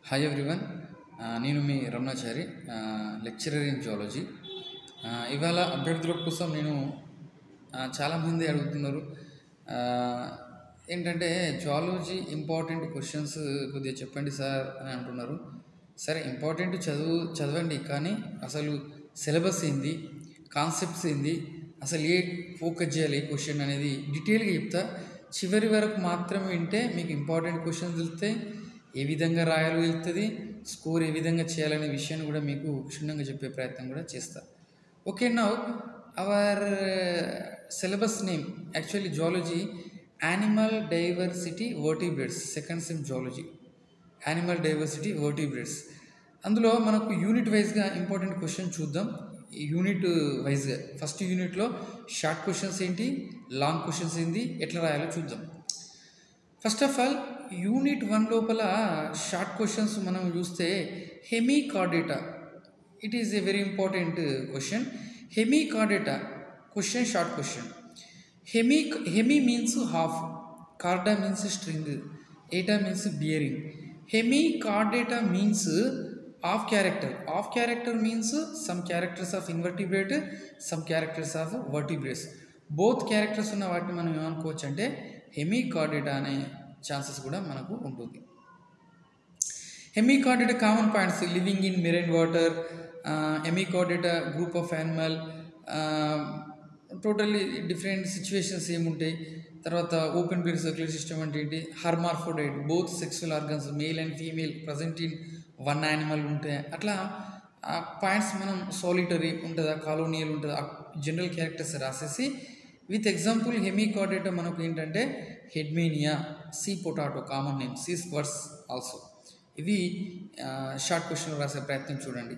Hi everyone. నేను మీ Ramanachari, lecturer in zoology. ఇవాళ అభ్యర్థుల కోసం నేను చాలామంది అడుగుతున్నారు, ఆ, ఏంటంటే జువాలజీ ఇంపార్టెంట్ క్వశ్చన్స్ కొద్దిగా చెప్పండి సార్ అని అంటున్నారు. సరే, ఇంపార్టెంట్ చదవండి, కానీ అసలు సిలబస్ ఏంది, కాన్సెప్ట్స్ ఏంది, అసలు ఏ ఫోకస్ చేయాలి, ఏ క్వశ్చన్ అనేది డీటెయిల్గా చెప్తా. చివరి వరకు మాత్రమే వింటే మీకు ఇంపార్టెంట్ క్వశ్చన్స్ తెలుస్తాయి, ఏ విధంగా రాయాలో తెలుస్తుంది, స్కోర్ ఏ విధంగా చేయాలనే విషయాన్ని కూడా మీకు క్షుణ్ణంగా చెప్పే ప్రయత్నం కూడా చేస్తా. Okay, now our syllabus name actually zoology animal diversity vertebrates, second sem zoology animal diversity vertebrates. అందులో మనకు యూనిట్ వైజ్గా ఇంపార్టెంట్ క్వశ్చన్ చూద్దాం. యూనిట్ వైజ్గా ఫస్ట్ యూనిట్లో షార్ట్ క్వశ్చన్స్ ఏంటి, లాంగ్ క్వశ్చన్స్ ఏంటి, ఎట్లా రాయాలో చూద్దాం. ఫస్ట్ ఆఫ్ ఆల్ యూనిట్ 1 లోపల షార్ట్ క్వశ్చన్స్ మనం చూస్తే hemichordata, it is a very important question. Hemichordata question, short question. Hemi means half, chorda means string, ata means bearing. Hemichordata means half character. Half character means some characters of invertebrate, some characters of vertebrates. Both characters ఉన్న వాటిని మనం ఏమనుకోవచ్చు అంటే Hemichordata అనే chances కూడా మనకు ఉంటుంది. Hemichordata common points: living in marine water, hemichordata group of animal, totally different situations ఏముంటాయి. తర్వాత ఓపెన్ ప్లేన్ సర్క్యులర్ సిస్టమ్ అంటే ఏంటి, hermaphrodite, both sexual organs male and female present in one animal ఉంటాయి. అట్లా పాయింట్స్ మనం సాలిటరీ ఉంటుందా, colonial ఉంటుందా, general characters రాసేసి విత్ ఎగ్జాంపుల్ హెమికార్డేటా మనకు ఏంటంటే Herdmania, sea potato common name, sea squirts also. ఇవి షార్ట్ క్వశ్చన్ రాసే ప్రయత్నం చూడండి.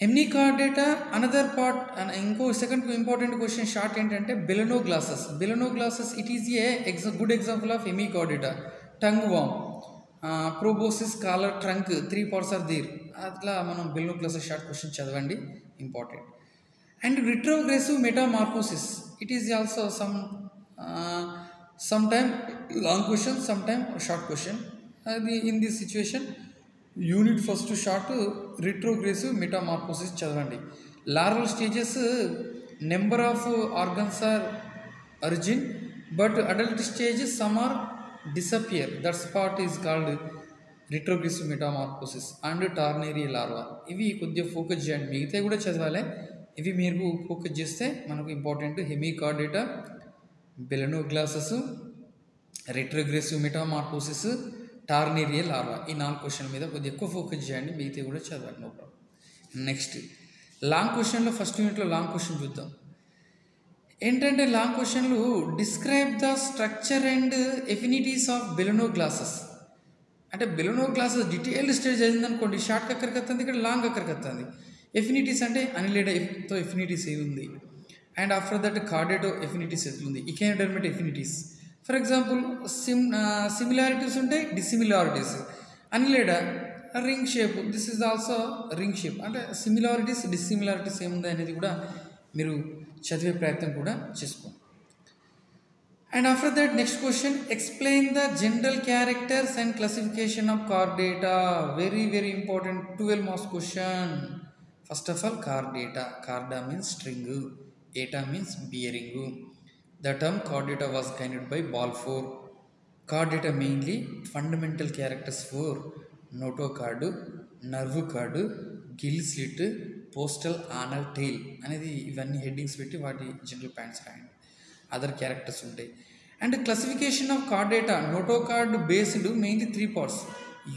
హెమికార్డేటా అనదర్ పార్ట్, ఇంకో సెకండ్ ఇంపార్టెంట్ క్వశ్చన్ షార్ట్ ఏంటంటే Balanoglossus. Balanoglossus it is a good example of hemichordata. Tongue worm, proboscis, collar, trunk, 3 parts are there. అట్లా మనం Balanoglossus short question చదవండి, important. And retrogressive metamorphosis, it is also sometime long question, sometime short question. In this situation unit first short retrogressive metamorphosis చదవండి. Larval stages number of organs are origin, but adult stage some are disappear, that spot is called retrogressive metamorphosis. And tornaria larva. ఇవి కొద్దిగా focus చేయండి, మిగతా కూడా చదవాలి. ఇవి మీరు focus చేస్తే మనకు important. Hemichordata, Balanoglossus, retrogressive metamorphosis, tornaria larva, ఈ 4 క్వశ్చన్ మీద కొద్దిగా ఎక్కువ ఫోకస్ చేయండి, మిగతా కూడా చదవండి, నో ప్రాబ్లం. నెక్స్ట్ లాంగ్ క్వశ్చన్లో ఫస్ట్ యూనిట్లో లాంగ్ క్వశ్చన్ చూద్దాం. ఏంటంటే లాంగ్ క్వశ్చన్లు describe the structure and affinities of Balanoglossus. అంటే బెలనోగ్లాసస్ డీటెయిల్డ్ స్టేజ్ అయిందనుకోండి, షార్ట్ అక్కడికి వస్తుంది, ఇక్కడ లాంగ్ అక్కడికి వస్తుంది. ఎఫినిటీస్ అంటే అనిలేడాతో ఎఫినిటీస్ ఏముంది, and after that chordate affinities ఎట్లుంది, echinodermata affinities. For example similarities ఉంటాయి, dissimilarities. Annelida ring shape, this is also ring shape. అంటే సిమిలారిటీస్, డిసిమిలారిటీస్ ఏముంది అనేది కూడా మీరు చదివే ప్రయత్నం కూడా చేసుకోండి. And after that next question, explain the general characters and classification of chordata. Very very important 12 marks question. First of all chordata, chorda means string, ata means bearing. The term chordata was coined by Balfour. Chordata mainly fundamental characters for notochord, nerve chord, gill slit, postal anal tail అనేది ఇవన్నీ headings పెట్టి వాటి general points రాయండి. Other characters ఉంటాయి. And classification of chordata, notochord based mainly 3 parts.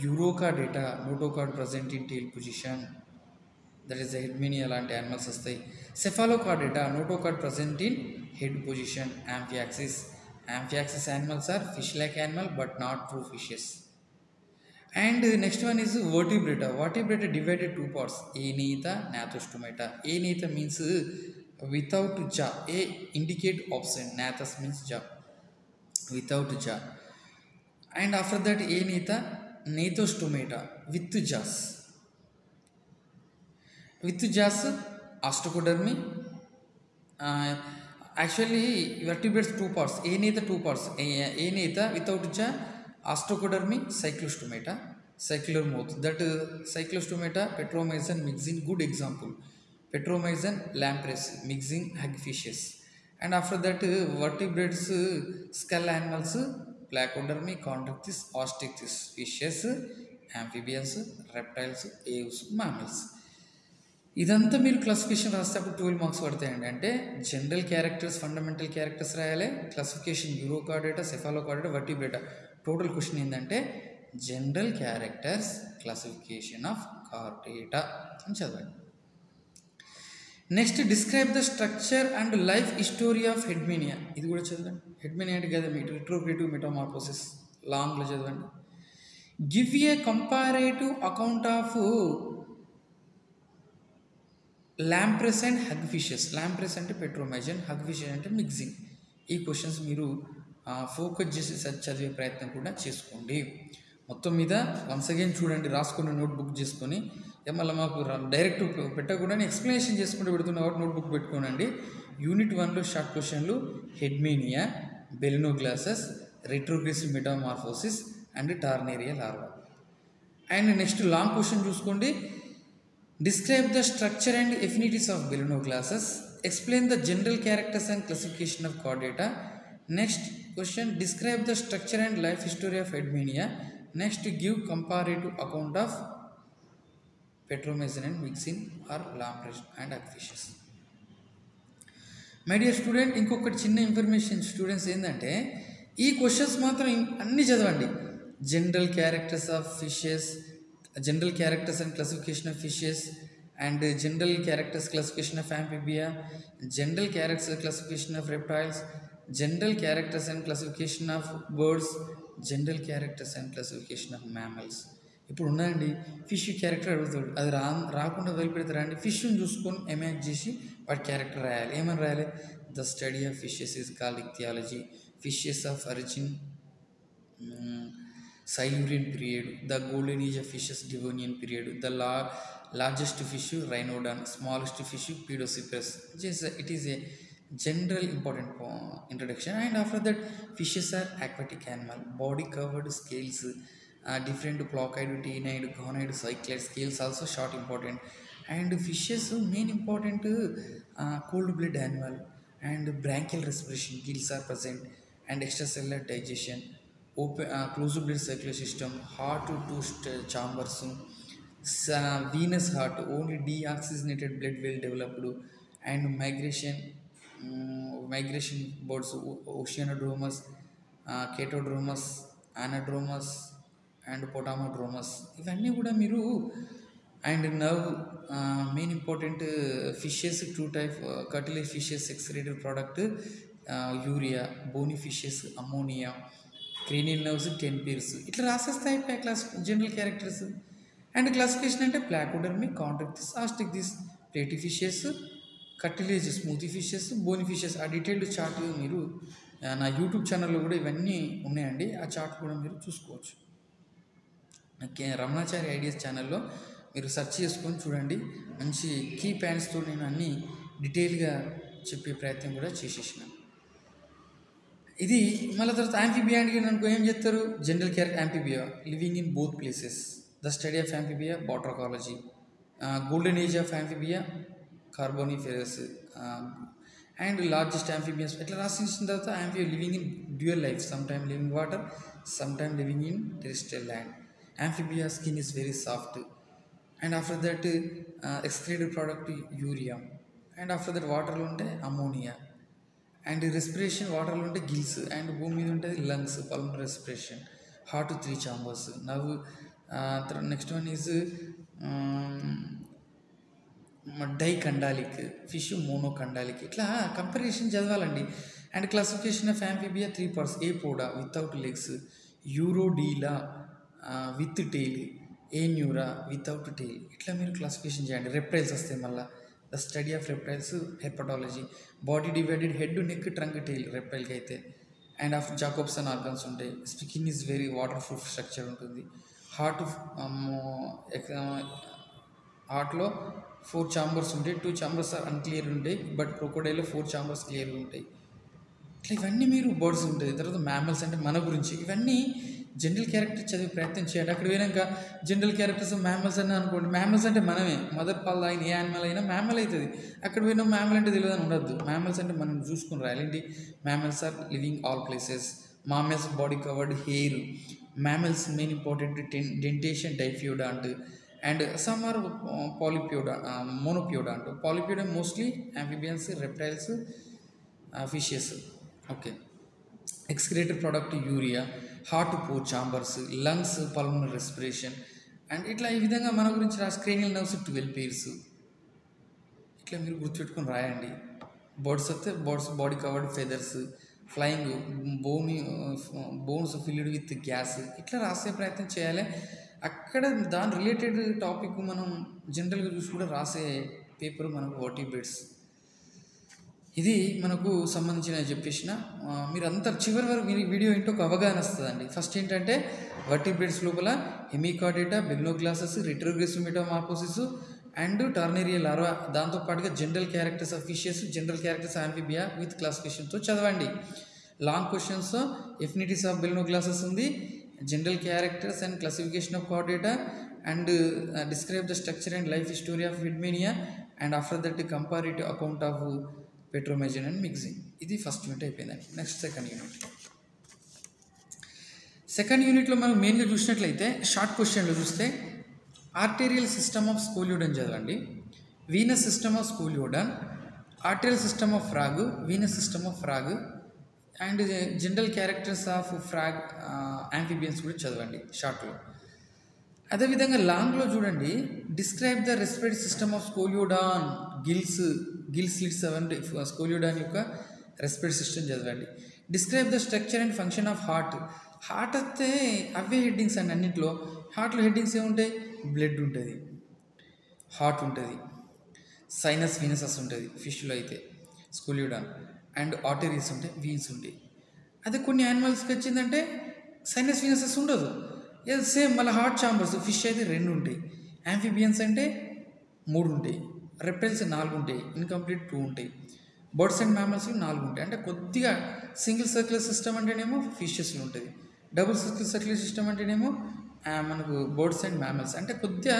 Urochordata, notochord present in tail position, that is Herdmania లాంటి animals వస్తాయి. Cephalochordata, notochord present in head position. Amphioxus, amphioxus animals are fish like animal but not true fishes. And next one is vertebrata. Vertebrata divided 2 parts, Aeneata, Gnathostomata. Aeneata means without jaw, A indicate absent, Gnathos means jaw, without jaw. And after that Aeneata, Gnathostomata with jaws. With jaws, osteodermy. Actually vertebrates 2 parts, Aeneata 2 parts, Aeneata without jaw, osteodermy, cyclostomata. cyclomoth, that cyclostomata petromyzon mixing, good example. Petromyzon lamprey mixing hagfishes. And after that vertebrates, skull animals, placodermi, chondrichthyes, osteichthyes, fishes, amphibians, reptiles, aves, mammals. ఇదంతా మీరు classification రాస్తే అప్పుడు 12 marks పడతాయండి. అంటే general characters, fundamental characters రాయాలి, classification urochordata, cephalochordata, vertebrata. Total question ఏంటంటే general characters, classification of chordata అని చదవండి. Next describe the structure and life history of Herdmania. ఇది కూడా చదవండి. హెడ్మేనియా అంటే కదా రిట్రోగ్రేటివ్ మెటామార్ఫోసిస్, లాంగ్లో చదవండి. Give a comparative account of lampreys and hagfishes. Lampreys అంటే పెట్రోమైజన్, హగ్ఫిషెస్ అంటే మిక్సింగ్. ఈ క్వశ్చన్స్ మీరు ఫోకస్ చేసి చదివే ప్రయత్నం కూడా చేసుకోండి. మొత్తం మీద వన్స్ అగైన్ చూడండి, రాసుకున్న నోట్బుక్ చేసుకొని, మళ్ళీ మాకు డైరెక్ట్ పెట్టకుండా ఎక్స్ప్లెనేషన్ చేసుకుంటూ పెడుతున్న కాబట్టి నోట్బుక్ పెట్టుకోనండి. యూనిట్ 1లో షార్ట్ క్వశ్చన్లు Herdmania, Balanoglossus, retrogressive metamorphosis and tornaria larva. And next long question చూసుకోండి. Describe the structure and affinities of Belinoglassus. Explain the general characters and classification of chordata. Next question, describe the structure and life history of Hydmenia. Next, give comparative account of Petromyzon and Myxin or lampreys and hagfishes. My dear student, ఇంకొకటి చిన్న information students ఏంటంటే, ఈ questions మాత్రం అన్నీ చదవండి. General characters of fishes, general characters and classification of fishes, and general characters classification of amphibia, general characters classification of reptiles, general characters and classification of birds, general characters and classification of mammals. ఇప్పుడు ఉన్నాయండి, fish character అడుగుతాడు, అది రాకుండా వదిలిపెడతారా అండి? ఫిష్ని చూసుకొని imagine చేసి వాటి character రాయాలి. ఏమని రాయాలి? The study of fishes is called ichthyology. Fishes of origin Silurian period, the golden age of fishes Devonian period, the largest fish Rhinodon, smallest fish Pedosiprus. It is a general important introduction. And after that, fishes are aquatic animal, body covered scales, different placid, ctenoid, gonoid, cyclid scales also short important. And fishes main important cold blood animal, and branchial respiration, gills are present, and extracellular digestion, open closed blood circulatory system, heart to two chambers, venous heart, only deoxygenated blood will develop, and migration birds, Oceanodromus, Catodromus, Anadromus and Potamodromus. ఇవన్నీ కూడా మీరు, and nerve main important fishes 2 type cartilage fishes excreted product, urea, bony fishes ammonia, cranial nerves 10 pairs. ఇట్లా రాసేస్తాయి class general characters. And classification అంటే placodermi, chondrichthyes, osteichthyes, platy fishes, cartilage, smoothy fishes, bony fishes. ఆ detailed chart మీరు నా YouTube ఛానల్లో కూడా ఇవన్నీ ఉన్నాయండి, ఆ చార్ట్ కూడా మీరు చూసుకోవచ్చు. రమణాచారి ఐడియాస్ ఛానల్లో మీరు సెర్చ్ చేసుకొని చూడండి. మంచి కీ పాయింట్స్తో నేను అన్నీ డీటెయిల్గా చెప్పే ప్రయత్నం కూడా చేసేసినాను. ఇది మళ్ళీ తర్వాత యాంఫిబియా అంటే అనుకో ఏం చెప్తారు? General character amphibia living in both places, the study of amphibia batrachology, golden age of amphibia carboniferous, and largest amphibians. ఇట్లా రాసిన తర్వాత amphibia living in dual life, some time living water, some time living in terrestrial land. Amphibia skin is very soft. And after that excreted product urea. And after that వాటర్లో ఉంటే ammonia. And respiration వాటర్లో ఉంటే gills, and భూమి మీద ఉంటుంది lungs, pulmonary respiration, heart 3 chambers. నవ్వు next one is dicondylic, fish monocondylic. ఇట్లా comparison చదవాలండి. And classification of amphibia 3 parts: apoda without legs, urodela with tail, anura without tail. ఇట్లా మీరు క్లాసిఫికేషన్ చేయండి. రెప్టైల్స్ వస్తాయి మళ్ళీ, the study of reptiles herpetology. Body divided, head, neck, trunk, tail రెప్టైల్కి అయితే. And of Jacobson organs ఉంటాయి. Skin is very waterproof structure ఉంటుంది. హార్ట్లో 4 chambers ఉంటాయి, 2 chambers ఆర్ అన్క్లియర్ ఉంటాయి, బట్ క్రొకోడైల్లో 4 chambers క్లియర్గా ఉంటాయి. ఇట్లా ఇవన్నీ మీరు బర్డ్స్ ఉంటాయి. తర్వాత మ్యామల్స్ అంటే మన గురించి ఇవన్నీ జనరల్ క్యారెక్టర్ చదివే ప్రయత్నం చేయండి. అక్కడ పోయినాక జనరల్ క్యారెక్టర్స్ మ్యామల్స్ అని అనుకోండి, మ్యామల్స్ అంటే మనమే, మదర్ పాలు తాగిన ఏ యానిమల్ అయినా మ్యామల్ అవుతుంది. అక్కడ పోయినా మ్యామల్ అంటే తెలియదు అని ఉండద్దు. మ్యామల్స్ అంటే మనం చూసుకుని రాయాలి. ఏంటి, mammals are living all places, mammals body covered hair, mammals main important dentation diphyodont, and some are polypodont, monopodont. Polypodont mostly amphibians, reptiles, fishes. Okay. Excreted product urea, heart pore chambers, lungs pulmonary respiration, and ఇట్లా ఈ విధంగా మన గురించి రాసి cranial nerves 12 pairs ఇట్లా మీరు గుర్తుపెట్టుకొని రాయండి. బర్డ్స్ అయితే birds body covered feathers, flying bones filled with gas, ఇట్లా రాసే ప్రయత్నం చేయాలి. అక్కడ దాని రిలేటెడ్ టాపిక్ మనం జనరల్గా చూసి కూడా రాసే పేపర్ మనకు వర్టిబ్రేట్స్. ఇది మనకు సంబంధించిన చెప్పేసిన మీరు అంతా చివరి వరకు వీడియో ఏంటో ఒక అవగాహన వస్తుందండి. ఫస్ట్ ఏంటంటే వర్టిబ్రేట్స్ లోపల hemichordata, Balanoglossus, retrogressive metamorphosis and tornaria larva, దాంతోపాటుగా general characters of fishes, general characters amphibia with క్లాసిఫికేషన్తో చదవండి. Long questions affinities of Balanoglossus ఉంది, general characters and classification of chordata, and describe the structure and life history of Herdmania, and after that comparative account of Petromyzon and Myxine. ఇది first unit అయిపోయిందండి. Next second యూనిట్లో మనం మెయిన్గా చూసినట్లయితే short క్వశ్చన్లో చూస్తే ఆర్టేరియల్ system of Scoliodon చదవండి, venous system of Scoliodon, arterial system of frog, venous system of frog, and general characters of frog amphibians కూడా చదవండి షార్ట్లో. అదేవిధంగా లాంగ్లో చూడండి, describe the respiratory system of Scoliodon, gill slits అవండి స్కోలియోడాన్ యొక్క రెస్పిరేటరీ సిస్టమ్ చదవండి. Describe the structure and function of heart అయితే అవే హెడ్డింగ్స్ అండి అన్నింటిలో. హార్ట్లో హెడ్డింగ్స్ ఏముంటాయి, బ్లడ్ ఉంటుంది, హార్ట్ ఉంటుంది, సైనస్ వీనసస్ ఉంటుంది ఫిష్లో అయితే స్కోలియోడాన్, అండ్ ఆర్టరీస్ ఉంటాయి, వీన్స్ ఉంటాయి. అదే కొన్ని యానిమల్స్కి వచ్చిందంటే సైనస్ వీనసస్ ఉండదు, సేమ్ మళ్ళీ హార్ట్ చాంబర్స్. ఫిష్ అయితే 2 ఉంటాయి, యాంఫిబియన్స్ అంటే 3 ఉంటాయి, రెప్టైల్స్ 4 ఉంటాయి, ఇన్కంప్లీట్ 2 ఉంటాయి, బర్డ్స్ అండ్ మ్యామల్స్ 4 ఉంటాయి. అంటే కొద్దిగా సింగిల్ సర్క్యులర్ సిస్టమ్ అంటేనేమో ఫిషెస్లో ఉంటుంది, డబుల్ సర్క్యులర్ సిస్టమ్ అంటేనేమో మనకు బర్డ్స్ అండ్ మ్యామల్స్. అంటే కొద్దిగా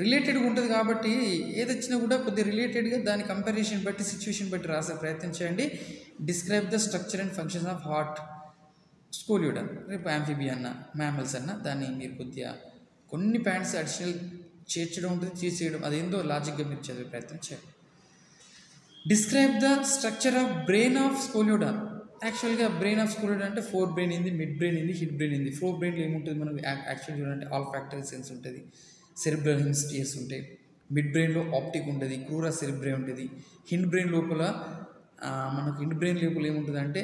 రిలేటెడ్గా ఉంటుంది కాబట్టి ఏది వచ్చినా కూడా కొద్దిగా రిలేటెడ్గా దాని కంపారిజన్ బట్టి సిచ్యువేషన్ బట్టి రాసే ప్రయత్నం చేయండి. Describe the structure and function of heart Scoliodon, రేపు యాంఫిబియా అన్న మ్యామల్స్ అన్న దాన్ని మీరు కొద్దిగా కొన్ని పాయింట్స్ అడిషనల్ చేర్చడం ఉంటుంది, తీసేయడం, అదేందో లాజిక్గా మీరు చదివే ప్రయత్నం చేయండి. Describe the structure of brain of Scoliodon. యాక్చువల్గా బ్రెయిన్ ఆఫ్ స్కోలియోడాన్ అంటే 4 బ్రెయిన్ ఉంది, మిడ్ బ్రెయిన్ ఉంది, హిడ్ బ్రెయిన్ ఉంది. 4 బ్రెయిన్లో ఏముంటుంది మనకు యాక్చువల్ చూడాలంటే ఆల్ ఫ్యాక్టరీ సెన్స్ ఉంటుంది, సెరిబ్రల్ హెమిస్పియర్స్ ఉంటాయి, మిడ్ బ్రెయిన్లో ఆప్టిక్ ఉంటుంది, క్రూరా సెరిబ్రే ఉంటుంది. హిండ్ బ్రెయిన్ లోపల మనకు హిండ్ బ్రెయిన్ లోపల ఏముంటుంది అంటే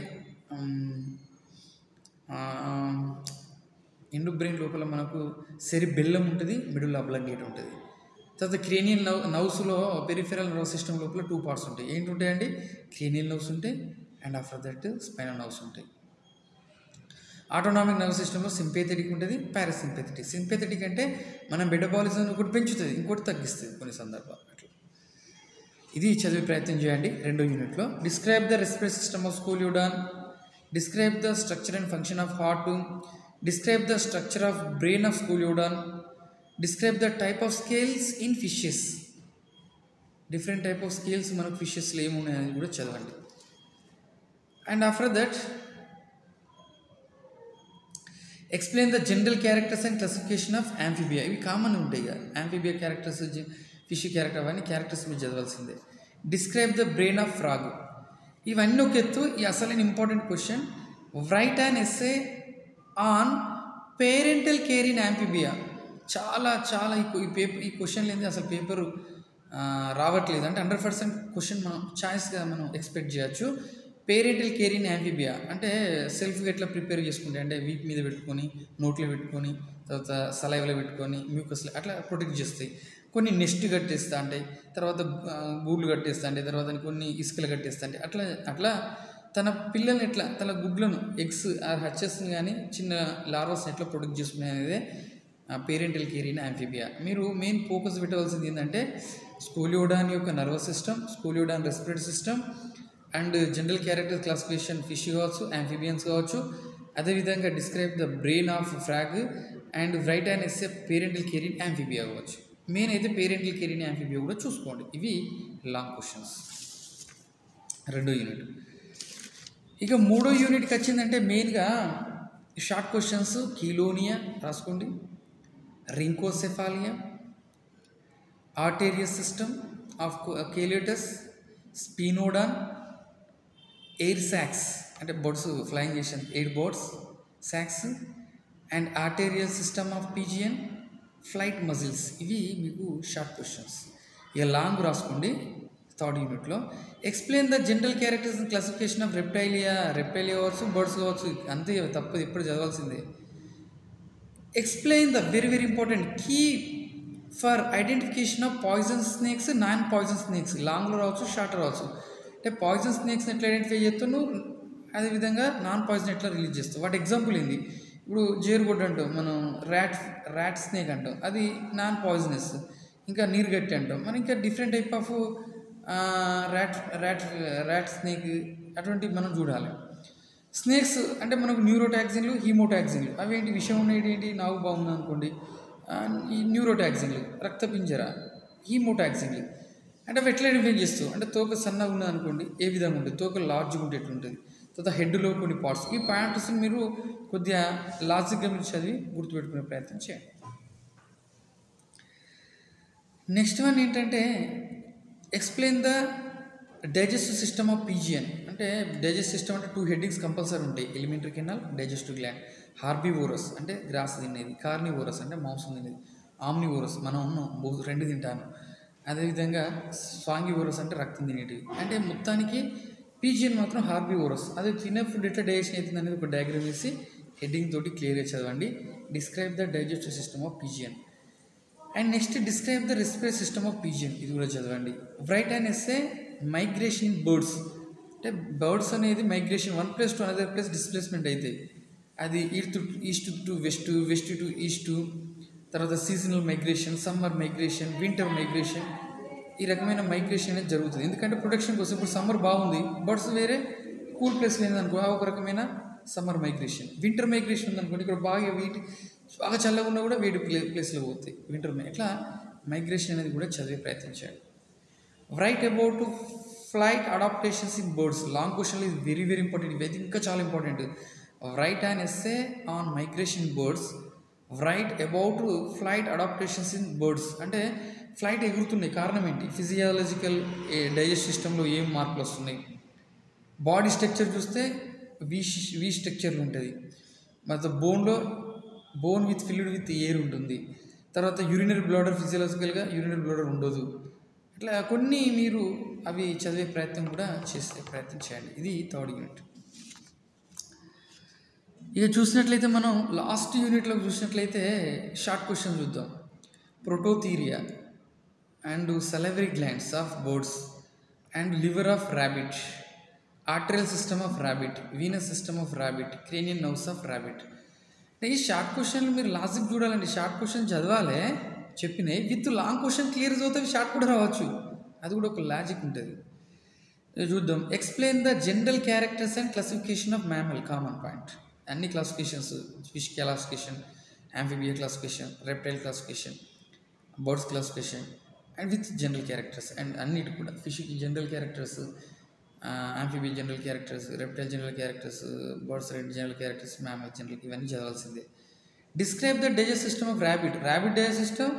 హిండ్ బ్రెయిన్ లోపల మనకు సెరిబెల్లం ఉంటుంది, మిడిల్ అబ్లంగేట్ ఉంటుంది. తర్వాత క్రేనియల్ నర్వ్స్లో పెరిఫెరల్ నర్వ్ సిస్టమ్ లోపల 2 పార్ట్స్ ఉంటాయి. ఏంటి ఉంటాయండి, క్రేనియల్ నర్వ్స్ ఉంటాయి, and after that spinal nerves ఉంటాయి. ఆటోనామిక్ నర్వ్ సిస్టంలో సింపేథెటిక్ ఉంటుంది, పారాసింపేథెటిక్. సింపేథెటిక్ అంటే మన మెటబాలిజం ఒకటి పెంచుతుంది, ఇంకోటి తగ్గిస్తుంది కొన్ని సందర్భాలు. అట్లా ఇది చదివే ప్రయత్నం చేయండి 2వ యూనిట్లో. Describe the respiratory system of Scoliodon, describe the structure and function of heart, describe the structure of brain of Scoliodon, describe the type of scales in fishes. Different type of scales మనకు ఫిషెస్లో ఏమున్నాయని కూడా చదవండి. And after that explain the general characters and classification of amphibia. ఇవి common ఉంటాయి కదా, amphibia characters, fish character, అవన్నీ characters మీరు చదవాల్సిందే. Describe the brain of frog. ఇవన్నీ ఒక ఎత్తు. ఈ అసలైన important question, write an essay on parental care in amphibia. చాలా ఈ క్వశ్చన్ లేని అసలు పేపరు రావట్లేదు. అంటే 100% క్వశ్చన్ మనం ఛాయిస్గా మనం ఎక్స్పెక్ట్ చేయొచ్చు. పేరెంటల్ కేర్ ఇన్ యాంఫిబియా అంటే సెల్ఫ్గా ఎట్లా ప్రిపేర్ చేసుకుంటే, అంటే వీప్ మీద పెట్టుకొని, నోట్లో పెట్టుకొని, తర్వాత సలైవ్లో పెట్టుకొని, మ్యూకస్లో అట్లా ప్రొటెక్ట్ చేస్తాయి. కొన్ని నెస్ట్ కట్టేస్తా అంటే, తర్వాత గూళ్ళు కట్టేస్తా అంటే, తర్వాత కొన్ని ఇసుకలు కట్టేస్తా అంటే, అట్లా తన పిల్లల్ని ఎట్లా, తన గుడ్లను ఎగ్స్ హచ్చెస్ని కానీ చిన్న లార్వాస్ని ఎట్లా ప్రొటెక్ట్ చేసుకునే అనేదే పేరెంటల్ కేర్ ఇన్ యాంఫిబియా. మీరు మెయిన్ ఫోకస్ పెట్టవలసింది ఏంటంటే స్కోలియోడాన్ యొక్క nervous system, Scoliodon respiratory system, and general character classification fish కావచ్చు, యాంఫిబియన్స్ కావచ్చు, అదేవిధంగా describe the brain of frog and write and essay parental care in amphibia అవ్వచ్చు. Main అయితే parental care in యాంఫిబియా కూడా చూసుకోండి. ఇవి లాంగ్ క్వశ్చన్స్ రెండో యూనిట్. ఇక మూడో యూనిట్కి వచ్చిందంటే మెయిన్గా షార్ట్ క్వశ్చన్స్ కీలోనియా రాసుకోండి, rhynchocephalia, arterial system of Calotes, Sphenodon, air sacs అంటే బర్డ్స్ ఫ్లయింగ్ చేసిన air birds sacs, and arterial system of pigeon, flight muscles. ఇవి మీకు షార్ట్ క్వశ్చన్స్. ఇక లాంగ్ రాసుకోండి థర్డ్ యూనిట్లో. Explain the general characters and classification of reptilia కావచ్చు, birds కావచ్చు, అంతే తప్పదు, ఎప్పుడు చదవాల్సిందే. Explain the very very important key for identification of poison snakes, non poison snakes. లాంగ్లో రావచ్చు, షార్ట్ రావచ్చు. అంటే పాయిజన్ స్నేక్స్ని ఎట్లా ఐడెంటిఫై చేస్తున్నావు, అదేవిధంగా నాన్ పాయిజన్ ఎట్లా రిలీజ్ చేస్తావు. వాటి ఎగ్జాంపుల్ ఏంది, ఇప్పుడు జేరుగుడ్డ అంటాం మనం, ర్యాట్ స్నేక్ అంటాం, అది నాన్ పాయిజనస్. ఇంకా నీరుగట్టి అంటాం మనం, ఇంకా different type of rat snake అటువంటివి మనం చూడాలి. స్నేక్స్ అంటే మనకు న్యూరోటాక్సిన్లు, హీమోటాక్సిన్లు. అవి ఏంటి, విషయం ఉండేది ఏంటి, నావు బాగుంది అనుకోండి, ఈ న్యూరోటాక్సిన్లు రక్తపింజర, హీమోటాక్సిన్లు అంటే అవి ఎట్లా ఐడెంటిఫై చేస్తావు అంటే తోక సన్నగా ఉన్నది అనుకోండి ఏ విధంగా ఉంటుంది, తోక లార్జ్గా ఉంటే ఎట్లుంటుంది, తర్వాత హెడ్లో కొన్ని పార్ట్స్. ఈ పాయింట్స్ని మీరు కొద్దిగా లాజిక్గా మీరు చదివి గుర్తుపెట్టుకునే ప్రయత్నం చేయండి. నెక్స్ట్ వన్ ఏంటంటే explain the digestive system of pigeon. అంటే డైజెస్ట్ సిస్టమ్ అంటే 2 హెడ్డింగ్స్ కంపల్సరీ ఉంటాయి. Elementary canal, digestive gland. Herbivorous అంటే గ్రాస్ తినేది, కార్నివోరస్ అంటే మాంసం తినేది, ఆమ్నివోరస్ మనం ఉన్నాం 2 తింటాను, అదేవిధంగా స్వాంగివోరస్ అంటే రక్తం తినేటివి. అంటే మొత్తానికి పీజియన్ మాత్రం హార్బివోరస్. అదే తినే ఫుడ్ ఎట్లా డైజెషన్ అవుతుంది అనేది ఒక డయాగ్రామ్ వేసి హెడ్డింగ్ తోటి క్లియర్గా చదవండి. Describe the digestive system of pigeon. And next describe the respiratory system of pigeon. ఇది కూడా చదవండి. Write and essay migration in birds. అంటే బర్డ్స్ అనేది migration one place to another place displacement అవుతాయి. అది east to west, west to east, తర్వాత seasonal migration, summer migration, winter migration. ఈ రకమైన మైగ్రేషన్ అనేది జరుగుతుంది. ఎందుకంటే ప్రొటెక్షన్ కోసం. ఇప్పుడు సమ్మర్ బాగుంది, బర్డ్స్ వేరే కూల్ ప్లేస్ లేదనుకో, ఆ ఒక రకమైన సమ్మర్ మైగ్రేషన్. వింటర్ మైగ్రేషన్ ఉందనుకోండి, ఇక్కడ బాగా చల్లగా ఉన్నా కూడా వేడి ప్లేస్లో పోతాయి వింటర్. ఇట్లా మైగ్రేషన్ అనేది కూడా చదివే ప్రయత్నించాడు. Write about flight adaptations in birds. Long question ఇది వెరీ వెరీ ఇంపార్టెంట్. ఇవైతే ఇంకా చాలా important. Right and essay on migration birds. Write about flight adaptations in birds. అంటే ఫ్లైట్ ఎగురుతున్నాయి, కారణం ఏంటి, ఫిజియాలజికల్ డైజెస్ట్ సిస్టంలో ఏం మార్పులు వస్తున్నాయి. బాడీ స్ట్రక్చర్ చూస్తే వి స్ట్రక్చర్లు ఉంటుంది. మరి bone with filled with air ఉంటుంది. తర్వాత యూరినరీ బ్లాడర్, ఫిజియాలజికల్గా యూరినరీ బ్లాడర్ ఉండదు. ఇట్లా కొన్ని మీరు అవి చదివే ప్రయత్నం కూడా చేసే ప్రయత్నం చేయండి. ఇది థర్డ్ యూనిట్. ఇక చూసినట్లయితే మనం లాస్ట్ యూనిట్లో చూసినట్లయితే షార్ట్ క్వశ్చన్ చూద్దాం. Prototheria and salivary glands of birds and liver of rabbit, arterial system of rabbit, venous system of rabbit, cranial nerves of rabbit. అంటే ఈ షార్ట్ క్వశ్చన్లు మీరు లాజిక్ చూడాలండి. షార్ట్ క్వశ్చన్ చదవాలి చెప్పినాయి, విత్ లాంగ్ క్వశ్చన్ క్లియర్ చదివితే short కూడా రావచ్చు. అది కూడా ఒక లాజిక్ ఉంటుంది. చూద్దాం. Explain the general characters and classification of mammal. Common point. అన్ని classifications, fish classification, amphibia classification, reptile classification, birds classification and with general characters. And అన్నిటి కూడా ఫిష్కి general characters, amphibia general characters, reptile general characters, birds general characters, mammal general, ఇవన్నీ చదవాల్సిందే. Describe the digest system of rabbit. Rabbit digest system,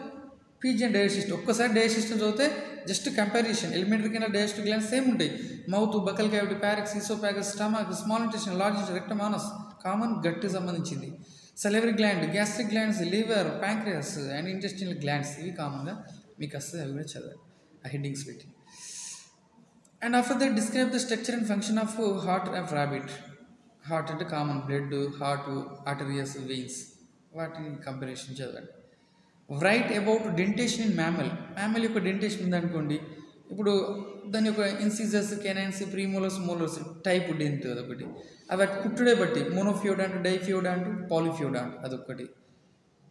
pigeon digest system. ఒక్కసారి digest system చదివితే just comparison. Elementary కింద digestive glands same ఉంటాయి. Mouth, buccal cavity, pharynx, oesophagus, stomach, small intestine, large intestine, rectum, anus, common గట్కి సంబంధించింది. Salivary gland, gastric glands, liver, pancreas and intestinal glands. ఇవి కామన్గా మీకు వస్తుంది, అవి కూడా చదవాలి ఆ హెడ్డింగ్స్ పెట్టి. And after that describe the structure and function of heart of rabbit. Heart అంటే common blood, heart, arteries, veins, వాటిని కంపారిజన్ చదవండి. Write about dentition in mammal. Mammal యొక్క డెంటేషన్ ఉందనుకోండి, ఇప్పుడు దాని యొక్క incisors, canines, premolars, molars type dent అదొకటి. అవి పుట్టుడే బట్టి మోనోఫియోడాంట్, డైఫియోడాంట్, పాలిఫియోడాంట్ అదొకటి.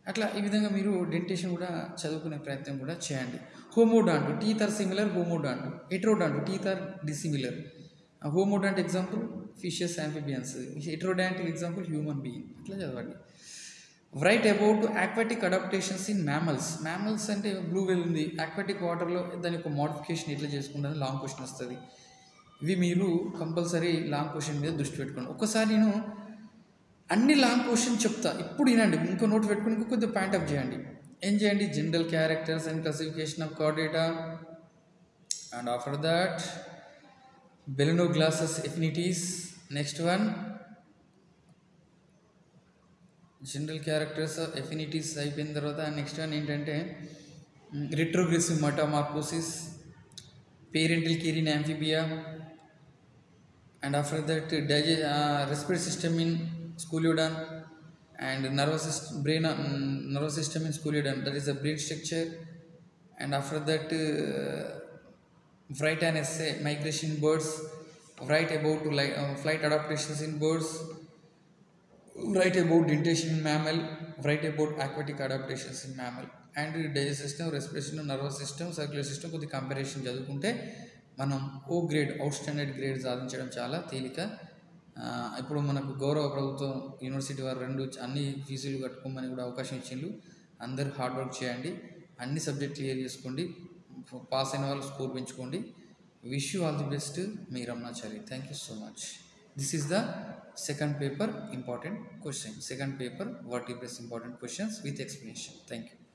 అట్లా ఈ విధంగా మీరు డెంటేషన్ కూడా చదువుకునే ప్రయత్నం కూడా చేయండి. Homodont, teeth are similar, homodont. Heterodont, teeth are dissimilar. Homodont example fishes, amphibians. Heterodontic example human being. ఇట్లా చదవండి. Write about aquatic adaptations in mammals. Mammals అంటే బ్లూ వేల్ ఉంది, ఆక్వాటిక్ వాటర్లో దాని యొక్క మోడిఫికేషన్ ఎట్లా చేసుకుంటుంది లాంగ్ క్వశ్చన్ వస్తుంది. ఇవి మీరు కంపల్సరీ లాంగ్ క్వశ్చన్ మీద దృష్టి పెట్టుకోండి. ఒక్కసారి నేను అన్ని లాంగ్ క్వశ్చన్ చెప్తా, ఇప్పుడు వినండి, ఇంకో నోట్ పెట్టుకుని ఇంకో కొద్దిగా పాయింట్ అప్ చేయండి. ఏం చేయండి, general characters and classification of chordata, and after that Belenoglassus affinities. Next one, general characters affinities అయిపోయిన తర్వాత నెక్స్ట్ వన్ ఏంటంటే retrogressive metamorphosis, parental care in amphibia, and after that respiratory system in scoliodon, and nervous system in Scoliodon, that is the brain structure, and after that write an essay, migration in birds, write about flight adaptations in birds, write about dentation in mammal, write about aquatic adaptations in mammal, and digestive system, respiration, nervous system, circulatory system కొద్ది comparison చదువుకుంటే మనం ఓ grade, out standard grade సాధించడం చాలా తేలిక. ఇప్పుడు మనకు గౌరవ ప్రభుత్వం యూనివర్సిటీ వారు అన్ని ఫీజులు కట్టుకోమని కూడా అవకాశం ఇచ్చిండ్రు. అందరూ హార్డ్ వర్క్ చేయండి, అన్ని సబ్జెక్ట్ క్లియర్ చేసుకోండి, పాస్ అయిన వాళ్ళు స్కోర్ పెంచుకోండి. Wish you all the best. Me Ramanachari. Thank you so much. This is the second paper important question. Second paper vertebrates important questions with explanation. Thank you.